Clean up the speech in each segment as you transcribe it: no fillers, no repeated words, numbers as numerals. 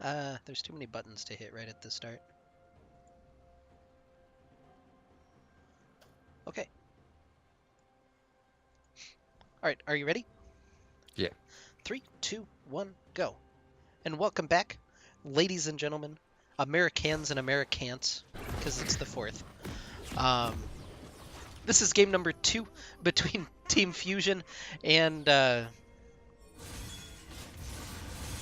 There's too many buttons to hit right at the start. Okay. All right, are you ready? Yeah. 3, 2, 1, go. And welcome back, ladies and gentlemen, Americans and Americants, because it's the 4th. This is game number 2 between Team Fusion and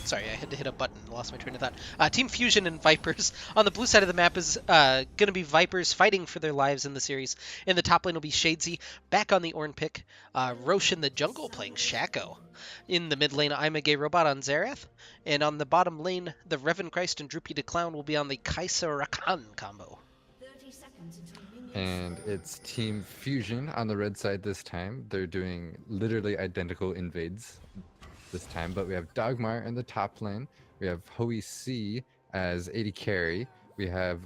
sorry, I had to hit a button. Lost my train of thought. Team Fusion and Vipers. On the blue side of the map is going to be Vipers fighting for their lives in the series. In the top lane will be Shadesy. Back on the Ornn pick, Roche in the jungle playing Shaco. In the mid lane, I'm a gay robot on Xerath. And on the bottom lane, the Revan Christ and Droopy the Clown will be on the Kai'Sa Rakan combo. And it's Team Fusion on the red side this time. They're doing literally identical invades this time, but we have Dogmar in the top lane. We have Hoey C as AD carry. We have,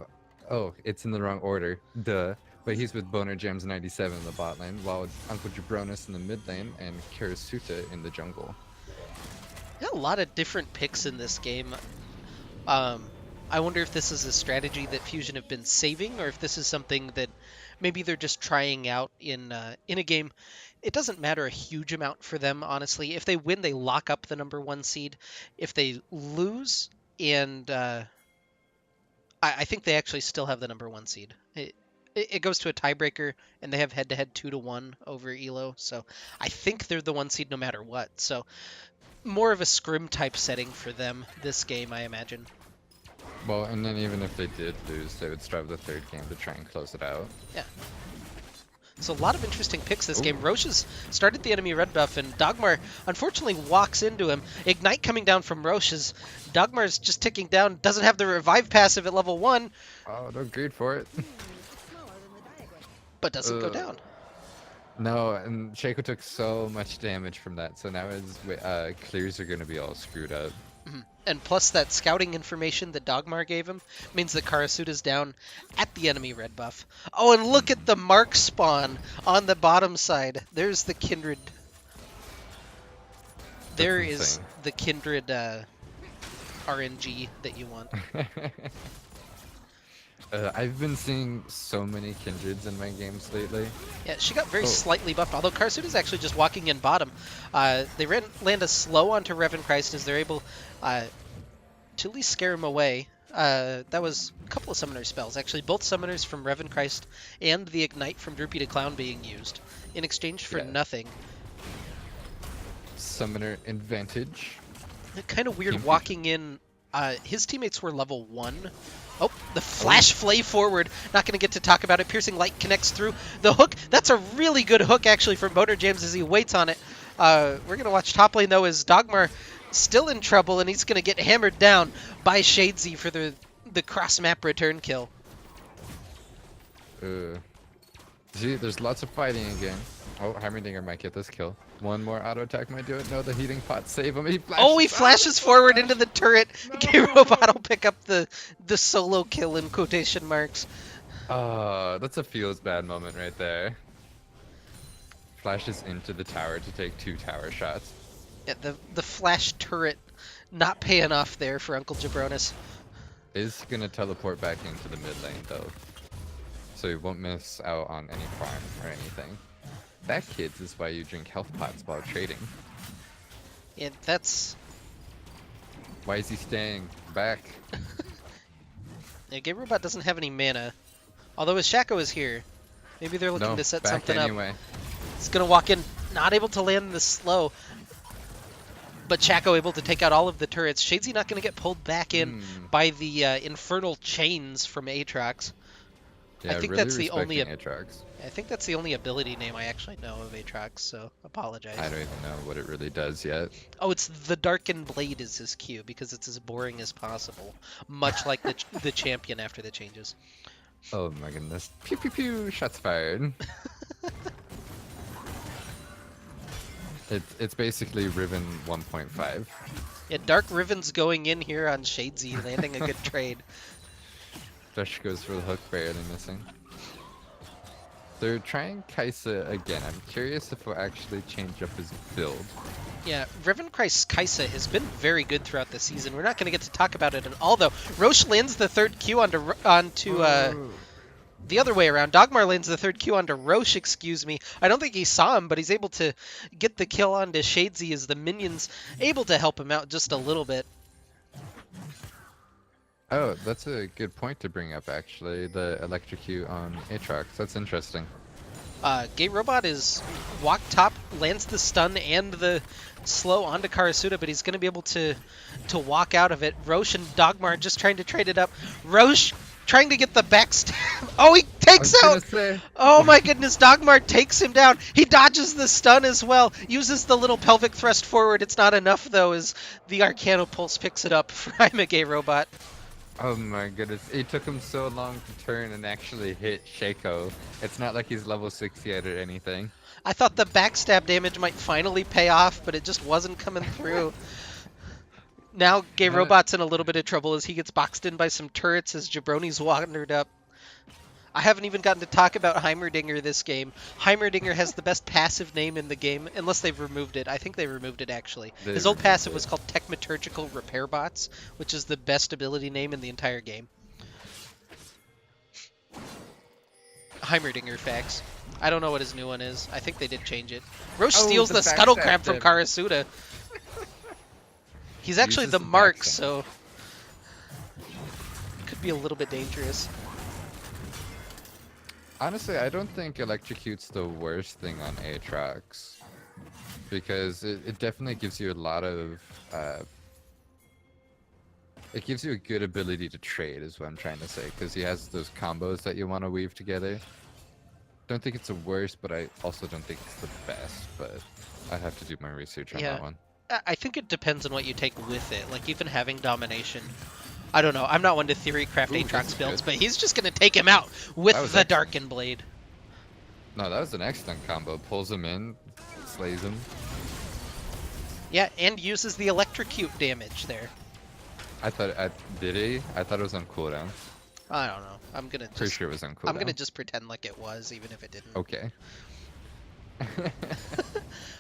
oh, it's in the wrong order, duh. But he's with Boner Jams 97 in the bot lane, while Uncle Jabronis in the mid lane and Karasuta in the jungle. Got a lot of different picks in this game. I wonder if this is a strategy that Fusion have been saving, or if this is something that maybe they're just trying out in a game. It doesn't matter a huge amount for them, honestly. If they win, they lock up the #1 seed. If they lose, and I think they actually still have the #1 seed. It goes to a tiebreaker, and they have head-to-head 2-1 over Elo. So I think they're the 1 seed no matter what. So more of a scrim type setting for them this game, I imagine. Well, and then even if they did lose, they would strive the third game to try and close it out. Yeah. So a lot of interesting picks this game. Roche has started the enemy red buff, and Dogmar unfortunately walks into him. Ignite coming down from Roche's. Dogmar's just ticking down, doesn't have the revive passive at level 1. Oh, don't greed for it. But doesn't go down. No, and Shaco took so much damage from that, so now his clears are going to be all screwed up. And plus that scouting information that Dogmar gave him means that Karasuta's down at the enemy red buff. Oh, and look at the mark spawn on the bottom side. There's the Kindred. There is the Kindred RNG that you want. I've been seeing so many Kindreds in my games lately. Yeah, she got very slightly buffed, although Karasuta's actually just walking in bottom. They land a slow onto Revan Christ as they're able to at least scare him away. That was a couple of summoner spells, actually. Both summoners from Revan Christ and the Ignite from Droopy the Clown being used in exchange for nothing. Summoner advantage. Kind of weird walking in. His teammates were level 1. Oh, the flash flay forward. Not going to get to talk about it. Piercing Light connects through. The hook, that's a really good hook, actually, from Boner James as he waits on it. We're going to watch top lane, though, as Dogmar still in trouble, and he's going to get hammered down by Shadesy for the cross-map return kill. See, there's lots of fighting again. Oh, Heimerdinger might get this kill. One more auto attack might do it. No, the heating pot save him. He flashes forward into the turret. K-Robot will pick up the solo kill in quotation marks. That's a feels bad moment right there. Flashes into the tower to take 2 tower shots. Yeah, the flash turret not paying off there for Uncle Jabronis. Is gonna teleport back into the mid lane though, so you won't miss out on any farm or anything. That, kids, is why you drink health pots while trading. Yeah, that's... Why is he staying back? Yeah, Game Robot doesn't have any mana. Although his Shaco is here. Maybe they're looking to set something anyway. up. He's going to walk in, not able to land the slow. But Shaco able to take out all of the turrets. Shadesy not going to get pulled back in by the infernal chains from Aatrox. Yeah, I think really that's the only Aatrox. I think that's the only ability name I actually know of Aatrox, so apologize. I don't even know what it really does yet. Oh, it's the Darkened Blade is his Q because it's as boring as possible, much like the champion after the changes. Oh my goodness. Pew pew pew, shots fired. It's basically Riven 1.5. Yeah, Dark Riven's going in here on Shadesy, landing a good trade. Thresh goes for the hook, barely missing. They're trying Kaisa again. I'm curious if we'll actually change up his build. Yeah, Revenkreis Kaisa has been very good throughout the season. We're not going to get to talk about it at all, though. Roche lands the third Q onto the other way around. Dogmar lands the third Q onto Roche, excuse me. I don't think he saw him, but he's able to get the kill onto Shadesy as the minions able to help him out just a little bit. Oh, that's a good point to bring up, actually. The electrocute on Aatrox. That's interesting. Gay Robot is walk top, lands the stun and the slow onto Karasuda, but he's going to be able to walk out of it. Roche and Dogmar just trying to trade it up. Roche trying to get the backstab. Oh, he takes out. Oh my goodness, Dogmar takes him down. He dodges the stun as well. Uses the little pelvic thrust forward. It's not enough though, as the Arcano Pulse picks it up for I'm a Gay Robot. Oh my goodness, it took him so long to turn and actually hit Shaco. It's not like he's level 60 yet or anything. I thought the backstab damage might finally pay off, but it just wasn't coming through. Now Gay Robot's in a little bit of trouble as he gets boxed in by some turrets as Jabroni's wandered up. I haven't even gotten to talk about Heimerdinger this game. Heimerdinger has the best passive name in the game, unless they've removed it. I think they removed it, actually. His old passive was called Techmaturgical Repair Bots, which is the best ability name in the entire game. Heimerdinger facts. I don't know what his new one is. I think they did change it. Roche steals the Scuttle Crab from Karasuda. He's actually the mark, so could be a little bit dangerous. Honestly, I don't think Electrocute's the worst thing on Aatrox, because it definitely gives you a lot of... it gives you a good ability to trade, is what I'm trying to say, because he has those combos that you want to weave together. Don't think it's the worst, but I also don't think it's the best, but I'd have to do my research on that one. I think it depends on what you take with it. Like, even having domination. I don't know. I'm not one to theory craft Aatrox builds, but he's just going to take him out with the Darken Blade. No, that was an excellent combo. Pulls him in, slays him. Yeah, and uses the electrocute damage there. I thought, did he? I thought it was on cooldown. I don't know. I'm going to just... Pretty sure it was on cooldown. I'm going to just pretend like it was, even if it didn't. Okay.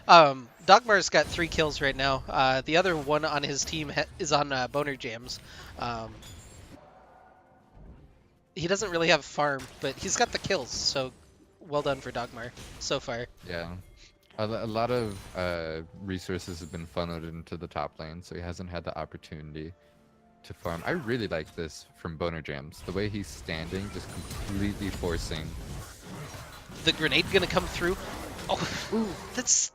Dogmar's got 3 kills right now. The other one on his team is on Boner Jams. He doesn't really have farm, but he's got the kills, so well done for Dogmar so far. Yeah. A lot of resources have been funneled into the top lane, so he hasn't had the opportunity to farm. I really like this from Boner Jams. The way he's standing, just completely forcing. The grenade gonna come through. Oh, ooh, that's...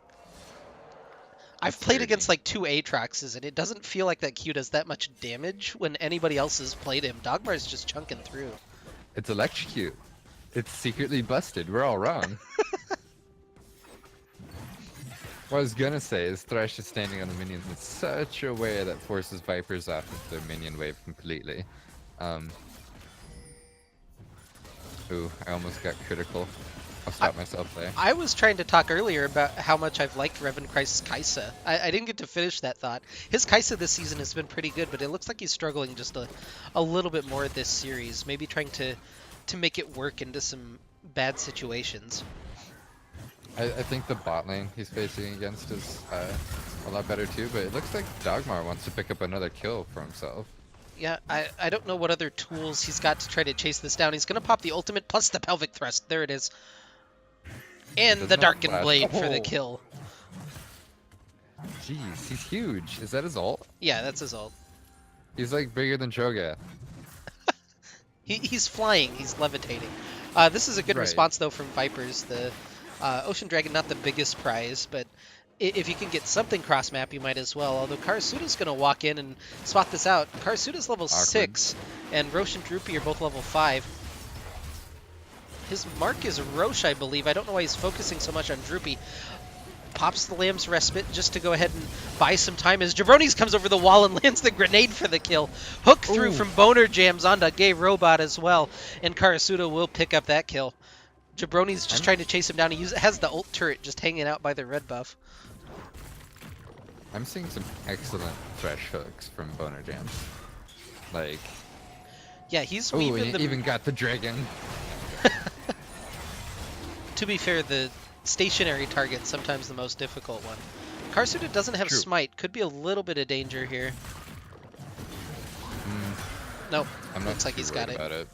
I've played against like 2 Aatroxes, and it doesn't feel like that Q does that much damage when anybody else has played him. Dogmar's just chunking through. It's electrocute. It's secretly busted. We're all wrong. What I was gonna say is Thresh is standing on the minions in such a way that forces Vipers off of their minion wave completely. Ooh, I almost got critical. I'll stop myself there. I was trying to talk earlier about how much I've liked Revenkreis Kaisa. I didn't get to finish that thought. His Kaisa this season has been pretty good, but it looks like he's struggling just a little bit more this series. Maybe trying to make it work into some bad situations. I think the bot lane he's facing against is a lot better too, but it looks like Dogmar wants to pick up another kill for himself. Yeah, I don't know what other tools he's got to try to chase this down. He's going to pop the ultimate plus the pelvic thrust. There it is. And the Darken Blade for the kill. Jeez, he's huge. Is that his ult? Yeah, that's his ult. He's like bigger than Cho'Gath. He's flying. He's levitating. This is a good response, though, from Vipers. The Ocean Dragon, not the biggest prize, but if you can get something cross-map, you might as well. Although Karasuda's going to walk in and spot this out. Karasuda's level 6, and Roche and Droopy are both level 5. His mark is Roche, I believe. I don't know why he's focusing so much on Droopy. Pops the Lamb's Respite just to go ahead and buy some time as Jabroni's comes over the wall and lands the grenade for the kill. Hook through from Boner Jams onto Gay Robot as well, and Karasuda will pick up that kill. Jabroni's just trying to chase him down. He has the ult turret just hanging out by the red buff. I'm seeing some excellent Thresh hooks from Boner Jams. Like... Yeah, he's even got the dragon. to be fair, the stationary target's sometimes the most difficult one. Karsuda doesn't have True. smite. Could be a little bit of danger here. Nope. I'm not Looks like too he's got worried it. about it.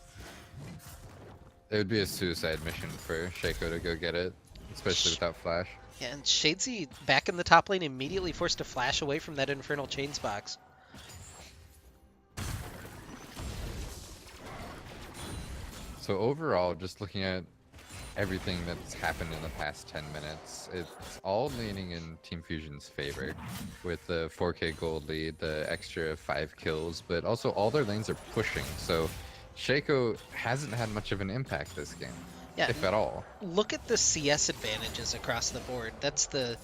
It would be a suicide mission for Shaco to go get it, especially without flash. Yeah, and Shadesy back in the top lane, immediately forced to flash away from that Infernal Chains box. So overall, just looking at everything that's happened in the past 10 minutes, it's all leaning in Team Fusion's favor with the 4K gold lead, the extra 5 kills, but also all their lanes are pushing. So Shaco hasn't had much of an impact this game, Yeah, if at all. look at the CS advantages across the board. That's the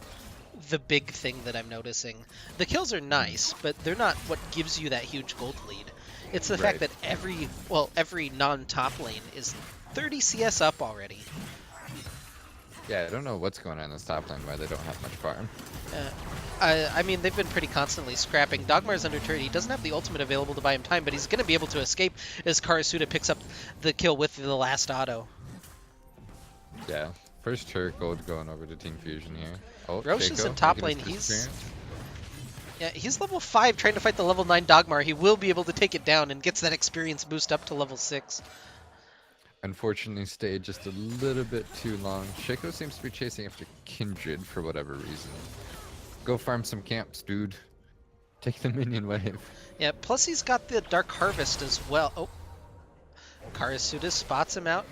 big thing that I'm noticing. The kills are nice, but they're not what gives you that huge gold lead. It's the fact that every non-top lane is 30 CS up already. Yeah, I don't know what's going on in this top lane, why they don't have much farm. I mean, they've been pretty constantly scrapping. Dogmar's under turret. He doesn't have the ultimate available to buy him time, but he's going to be able to escape as Karasuda picks up the kill with the last auto. Yeah, first turret gold going over to Team Fusion here. Oh, Roche is Shaco in top making lane. his experience. Yeah, he's level 5 trying to fight the level 9 Dogmar. He will be able to take it down and gets that experience boost up to level 6. Unfortunately stayed just a little bit too long. Shaco seems to be chasing after Kindred for whatever reason. Go farm some camps, dude. Take the minion wave. Yeah, plus he's got the Dark Harvest as well. Oh, Karasuda spots him out.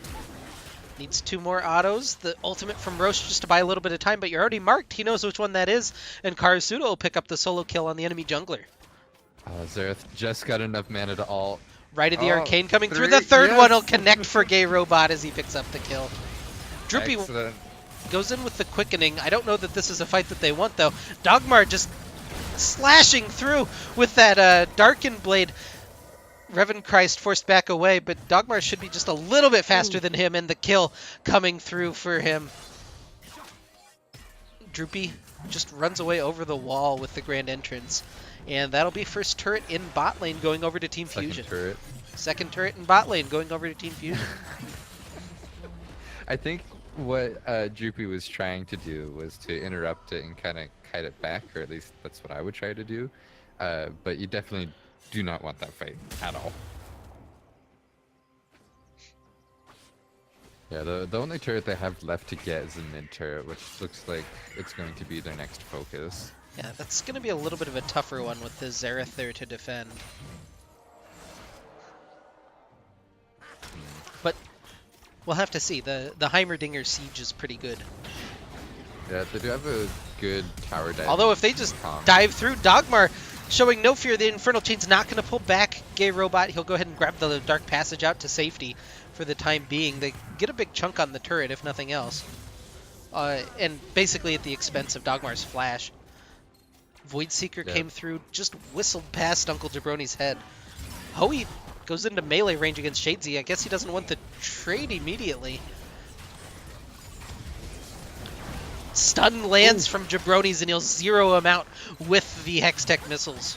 Needs 2 more autos. The ultimate from Roche just to buy a little bit of time, but you're already marked. He knows which one that is, and Karasuda will pick up the solo kill on the enemy jungler. Xerath just got enough mana to ult. Right of the arcane coming through. three, The third yes. one will connect for Gay Robot as he picks up the kill. Droopy Excellent. goes in with the quickening. I don't know that this is a fight that they want, though. Dogmar just slashing through with that Darken Blade. Revan Christ forced back away, but Dogmar should be just a little bit faster than him, and the kill coming through for him. Droopy just runs away over the wall with the grand entrance. And that'll be first turret in bot lane going over to Team Fusion. Turret. Second turret in bot lane going over to Team Fusion. I think what Droopy was trying to do was to interrupt it and kind of kite it back, or at least that's what I would try to do. But you definitely do not want that fight at all. Yeah, the only turret they have left to get is a mid turret, which looks like it's going to be their next focus. Yeah, that's going to be a little bit of a tougher one with the Xerath there to defend. But we'll have to see. The Heimerdinger siege is pretty good. Yeah, they do have a good tower dive. Although if they just dive through, Dogmar showing no fear. The Infernal Chain's not going to pull back Gay Robot. He'll go ahead and grab the Dark Passage out to safety for the time being. They get a big chunk on the turret, if nothing else. And basically at the expense of Dogmar's flash. Voidseeker came through, just whistled past Uncle Jabroni's head. Hoey goes into melee range against Shadesy. I guess he doesn't want the trade immediately. Stun lands from Jabroni's and he'll zero him out with the Hextech missiles.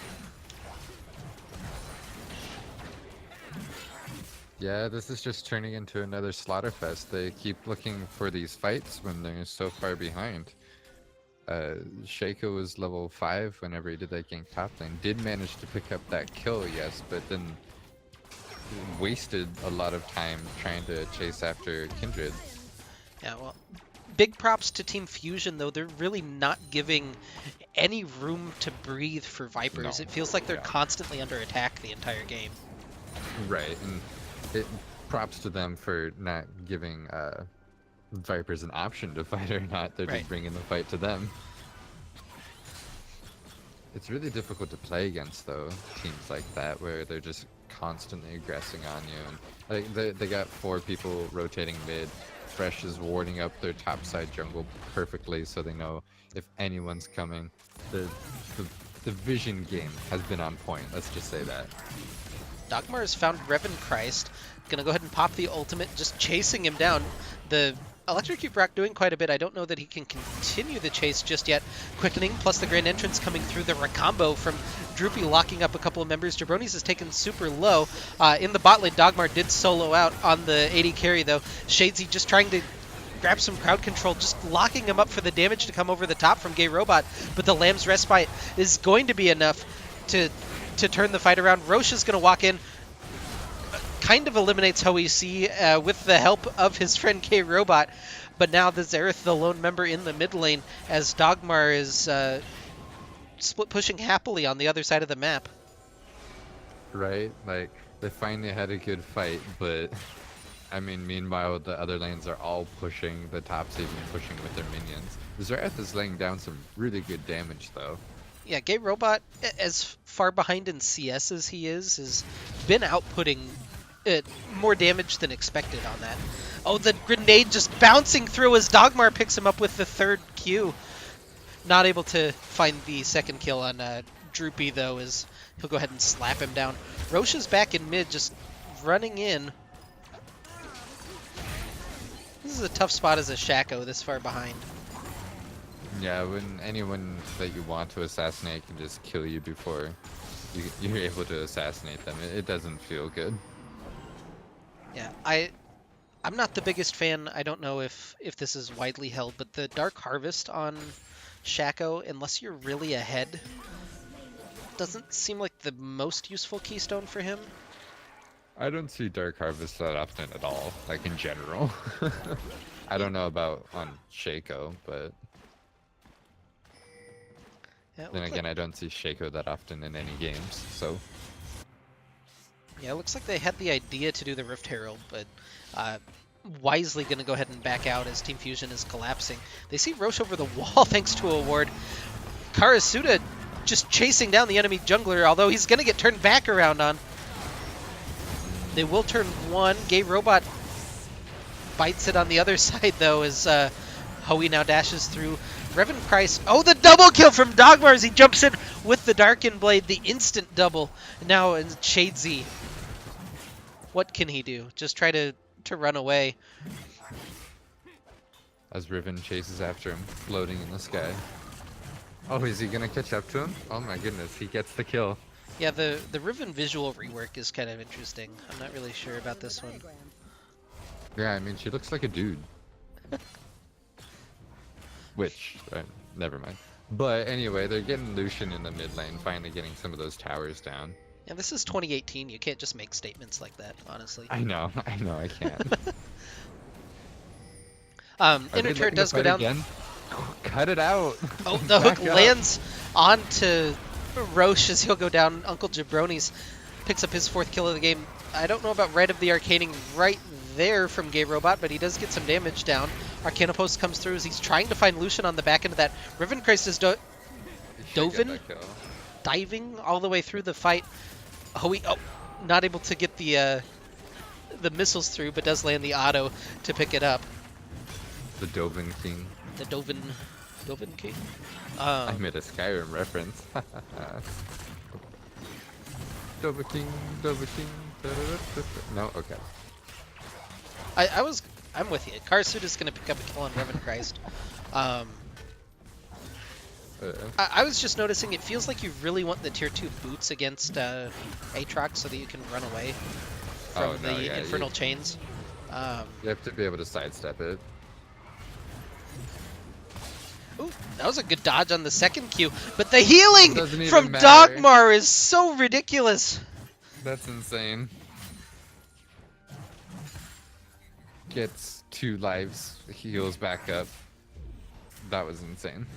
Yeah, this is just turning into another Slaughterfest. They keep looking for these fights when they're so far behind. Shaco was level 5 whenever he did that gank top lane. Did manage to pick up that kill, yes, but then wasted a lot of time trying to chase after Kindred. Yeah, well, big props to Team Fusion, though. They're really not giving any room to breathe for Vipers. No. It feels like they're constantly under attack the entire game. Right, and props to them for not giving Vipers an option to fight or not. They're just bringing the fight to them. It's really difficult to play against, though, teams like that, where they're just constantly aggressing on you. And they got 4 people rotating mid. Fresh is warding up their topside jungle perfectly, so they know if anyone's coming. The vision game has been on point, let's just say that. Dogmar has found Revan Christ. Gonna go ahead and pop the ultimate, just chasing him down. The Electrocute Brock doing quite a bit. I don't know that he can continue the chase just yet. Quickening plus the Grand Entrance coming through. The Recombo from Droopy locking up a couple of members. Jabroni's is taken super low. In the bot lane, Dogmar did solo out on the AD carry though. Shadesy just trying to grabs some crowd control, just locking him up for the damage to come over the top from Gay Robot. But the Lamb's Respite is going to be enough to turn the fight around. Roche is going to walk in, kind of eliminates HoEC with the help of his friend Gay Robot. But now the Xerath, the lone member in the mid lane, as Dogmar is split pushing happily on the other side of the map. Right? Like, they finally had a good fight, but I mean, meanwhile, the other lanes are all pushing, the top's even pushing with their minions. Xerath is laying down some really good damage, though. Yeah, Gay Robot, as far behind in CS as he is, has been outputting more damage than expected on that. Oh, the grenade just bouncing through as Dogmar picks him up with the third Q. Not able to find the second kill on Droopy, though, as he'll go ahead and slap him down. Roche is back in mid, just running in. This is a tough spot as a Shaco this far behind. Yeah, when anyone that you want to assassinate can just kill you before you're able to assassinate them, it doesn't feel good. Yeah, I'm not the biggest fan. I don't know if this is widely held, but the Dark Harvest on Shaco, unless you're really ahead, doesn't seem like the most useful keystone for him. I don't see Dark Harvest that often at all, like in general. I don't know about on Shaco, but Yeah, then again, I don't see Shaco that often in any games, so. Yeah, it looks like they had the idea to do the Rift Herald, but wisely going to go ahead and back out as Team Fusion is collapsing. They see Roche over the wall thanks to a ward. Karasuda just chasing down the enemy jungler, although he's going to get turned back around on. They will turn one. Gay Robot bites it on the other side, though, as Hoey now dashes through. Revan Christ. Oh, the double kill from Dogmar as he jumps in with the Darken Blade, the instant double. Now in Shadesy. What can he do? Just try to run away. As Riven chases after him, floating in the sky. Oh, is he gonna catch up to him? Oh my goodness, he gets the kill. Yeah, the Riven visual rework is kind of interesting. I'm not really sure about this one. Yeah, I mean, she looks like a dude. Which, never mind. But anyway, they're getting Lucian in the mid lane, finally getting some of those towers down. Yeah, this is 2018. You can't just make statements like that, honestly. I know, I can't. Inner turret does go down. Again? Cut it out. Oh, the hook lands onto Roche as he'll go down. Uncle Jabroni's picks up his fourth kill of the game. I don't know about Red of the Arcaning right there from Gay Robot, but he does get some damage down. Arcana Post comes through as he's trying to find Lucian on the back end of that. Riven Christ is diving all the way through the fight. Oh, not able to get the missiles through, but does land the auto to pick it up. The Dovin King. The Dovin King. I made a Skyrim reference. Dovin King, Dovin King. No, okay. I'm with you. Karasuda's gonna pick up a kill on Revan Christ. I was just noticing it feels like you really want the tier 2 boots against Aatrox so that you can run away from the infernal chains. You have to be able to sidestep it. Ooh, that was a good dodge on the second Q, but the healing from matter. Dogmar is so ridiculous. That's insane. Gets 2 lives, heals back up. That was insane.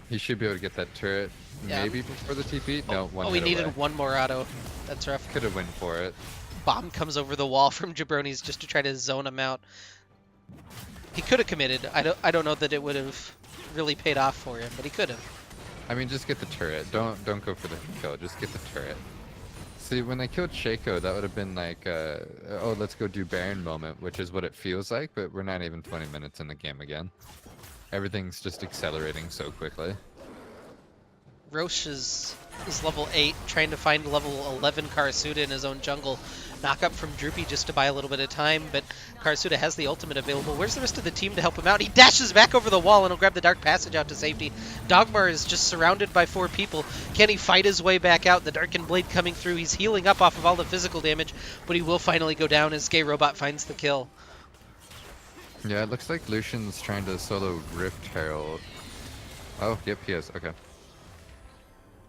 He should be able to get that turret maybe before the TP. No, one hit he needed away. one more auto. That's rough. Could have went for it. Bomb comes over the wall from Jabroni's just to try to zone him out. He could have committed. I don't know that it would have really paid off for him, but he could have. I mean, just get the turret. Don't go for the kill. Just get the turret. See, when they killed Shaco, that would have been like, oh, let's go do Baron moment, which is what it feels like, but we're not even 20 minutes in the game again. Everything's just accelerating so quickly. Roche is level 8, trying to find level 11 Karasuda in his own jungle. Knock up from Droopy just to buy a little bit of time, but Karasuda has the ultimate available. Where's the rest of the team to help him out? He dashes back over the wall and he'll grab the Dark Passage out to safety. Dogmar is just surrounded by 4 people. Can he fight his way back out? The Darkened Blade coming through. He's healing up off of all the physical damage, but he will finally go down as Gay Robot finds the kill. Yeah, it looks like Lucian's trying to solo Rift Herald. Oh, yep, he is. Okay.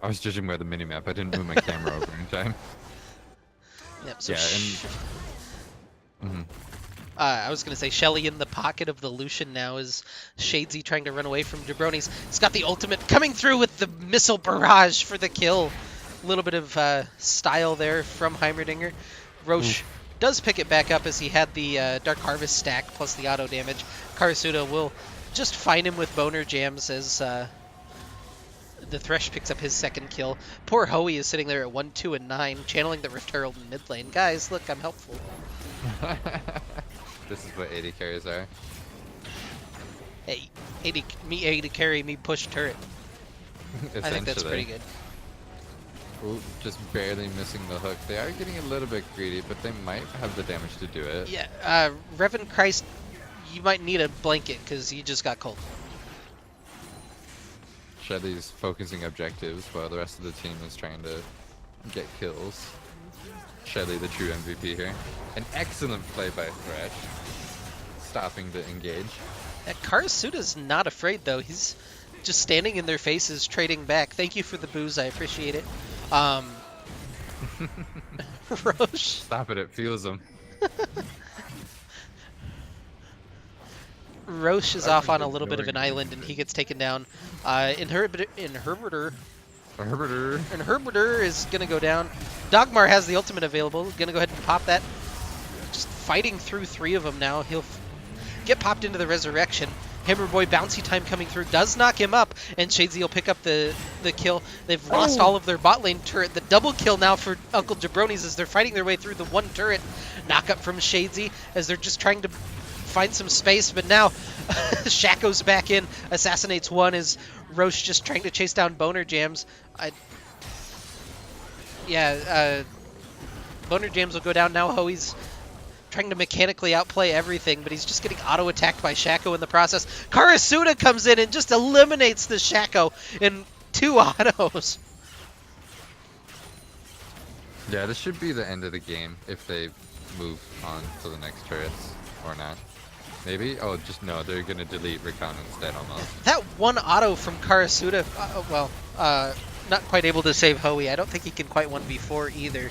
I was judging by the minimap. I didn't move my camera over in time. Yep. So Yeah, and mhm. I was going to say Shelly in the pocket of the Lucian now is Shadesy trying to run away from Jabroni's. He's got the ultimate coming through with the missile barrage for the kill. A little bit of style there from Heimerdinger. Roche Oof. does pick it back up as he had the Dark Harvest stack plus the auto damage. Karasuda will just find him with boner jams as the Thresh picks up his second kill. Poor Hoey is sitting there at 1, 2, and 9, channeling the Rift Herald in mid lane. Guys, look, I'm helpful. This is what AD carries are. Hey, 80, me 80 carry, me push turret. I think that's pretty Essentially. good. Ooh, just barely missing the hook. They are getting a little bit greedy, but they might have the damage to do it. Yeah, Revan Christ, you might need a blanket because he just got cold. Shelly's focusing objectives while the rest of the team is trying to get kills. Shelly, the true MVP here. An excellent play by Thresh, stopping to engage. Karasuda's not afraid though. He's just standing in their faces, trading back. Thank you for the booze, I appreciate it. Roche. Stop it, it feels him. Roche is I've off been on a little bit of ignoring an island, and he gets taken down. Inherbitor is gonna go down. Dogmar has the ultimate available. Gonna go ahead and pop that. Just fighting through 3 of them now. He'll get popped into the resurrection. Hammerboy bouncy time coming through does knock him up, and Shadesy will pick up the kill. They've lost all of their bot lane turret. The double kill now for Uncle Jabroni's as they're fighting their way through the one turret. Knock up from Shadesy as they're just trying to find some space, but now Shaco's back in, assassinates one as Roche just trying to chase down Boner Jams. Boner Jams will go down now. Hoey's trying to mechanically outplay everything, but he's just getting auto-attacked by Shaco in the process. Karasuda comes in and just eliminates the Shaco in 2 autos. Yeah, this should be the end of the game if they move on to the next turrets or not. Maybe? Oh, just no, they're gonna delete Recon instead almost. That one auto from Karasuda, not quite able to save Hoey. I don't think he can quite 1v4 either.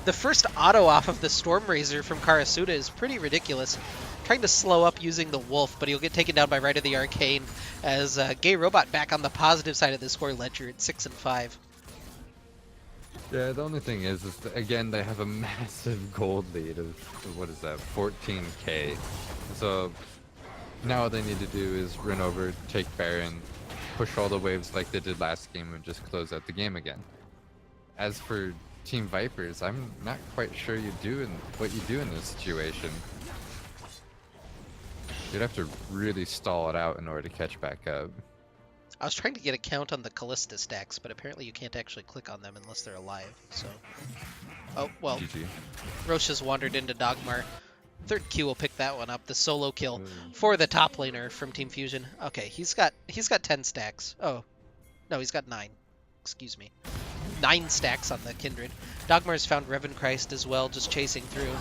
The first auto off of the Stormrazor from Karasuda is pretty ridiculous. Trying to slow up using the Wolf, but he'll get taken down by Rite of the Arcane as Gay Robot back on the positive side of the score ledger at 6 and 5. Yeah, the only thing is that, again, they have a massive gold lead of, what is that, 14k. So now what they need to do is run over, take Baron, push all the waves like they did last game, and just close out the game again. As for Team Vipers, I'm not quite sure what you do in this situation. You'd have to really stall it out in order to catch back up. I was trying to get a count on the Callista stacks, but apparently you can't actually click on them unless they're alive, so... Oh, well, GG. Roche has wandered into Dogmar. Third Q will pick that one up, the solo kill for the top laner from Team Fusion. Okay, he's got 10 stacks. Oh, no, he's got 9. Excuse me. 9 stacks on the Kindred. Dogmar's found Revan Christ as well, just chasing through.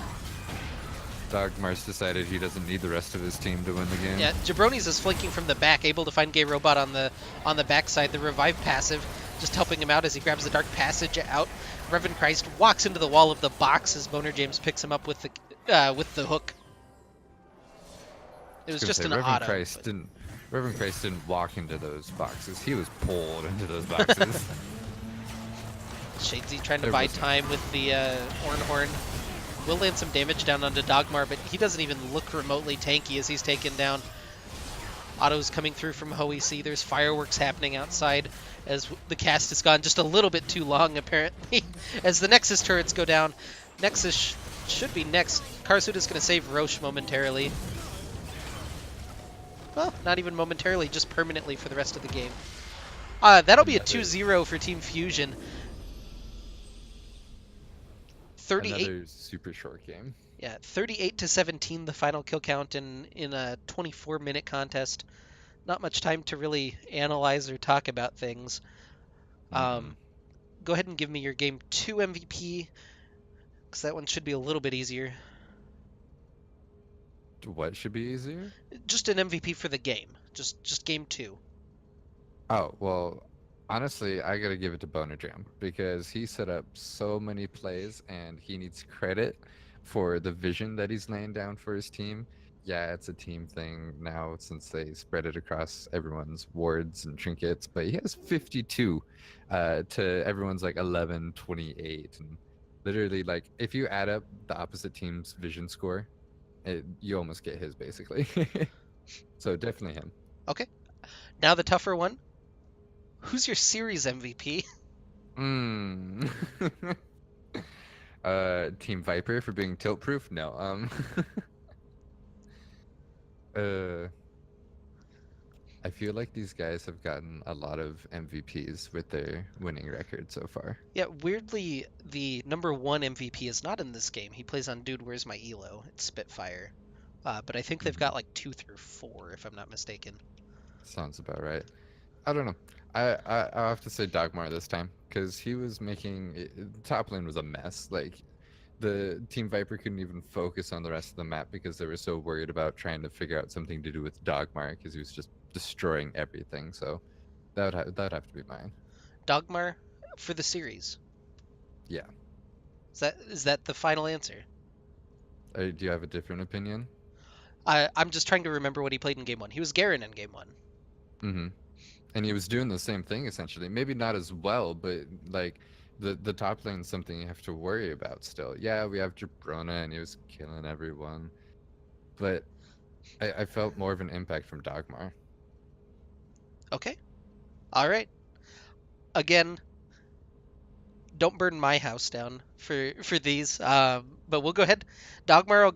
Dogmar's decided he doesn't need the rest of his team to win the game. Yeah, Jabroni's is flanking from the back, able to find Gay Robot on the backside. The revive passive just helping him out as he grabs the Dark Passage out. Revan Christ walks into the wall of the box as Boner James picks him up with the hook. It was just an auto. Reverend Christ didn't walk into those boxes. He was pulled into those boxes. Shadesy trying to buy time with the Horn. Will land some damage down onto Dogmar, but he doesn't even look remotely tanky as he's taken down. Autos coming through from Hoey C. There's fireworks happening outside as the cast has gone just a little bit too long, apparently. As the Nexus turrets go down. Nexus should be next. Karasuda's going to save Roche momentarily. Well, not even momentarily, just permanently for the rest of the game. That'll be a 2-0 for Team Fusion. 38. Another super short game. Yeah, 38-17 the final kill count in a 24-minute contest. Not much time to really analyze or talk about things. Go ahead and give me your game 2 MVP, because that one should be a little bit easier. What should be easier? Just an MVP for the game. Just game two. Oh, well, honestly, I gotta give it to Boner Jam because he set up so many plays and he needs credit for the vision that he's laying down for his team. Yeah, it's a team thing now since they spread it across everyone's wards and trinkets, but he has 52 to everyone's like 11, 28. And literally, like, if you add up the opposite team's vision score, you almost get his basically. So definitely him. Okay. Now the tougher one. Who's your series MVP? Mm. Team Viper for being tilt proof? No. Uh I feel like these guys have gotten a lot of MVPs with their winning record so far. Yeah, weirdly, the number one MVP is not in this game. He plays on Dude, Where's My Elo? It's Spitfire. But I think they've Hmm. got like 2 through 4, if I'm not mistaken. Sounds about right. I don't know. I'll have to say Dogmar this time because he was making the top lane was a mess. Like the Team Viper couldn't even focus on the rest of the map because they were so worried about trying to figure out something to do with Dogmar because he was just destroying everything. So that'd have to be mine. Dogmar for the series. Yeah. Is that the final answer? Do you have a different opinion? I'm just trying to remember what he played in game one. He was Garen in game one. Mm-hmm. And he was doing the same thing essentially. Maybe not as well, but like the top lane's something you have to worry about still. Yeah, we have Jabrona and he was killing everyone, but I felt more of an impact from Dogmar. Okay. All right. Again, don't burn my house down for these. But we'll go ahead. Dogmar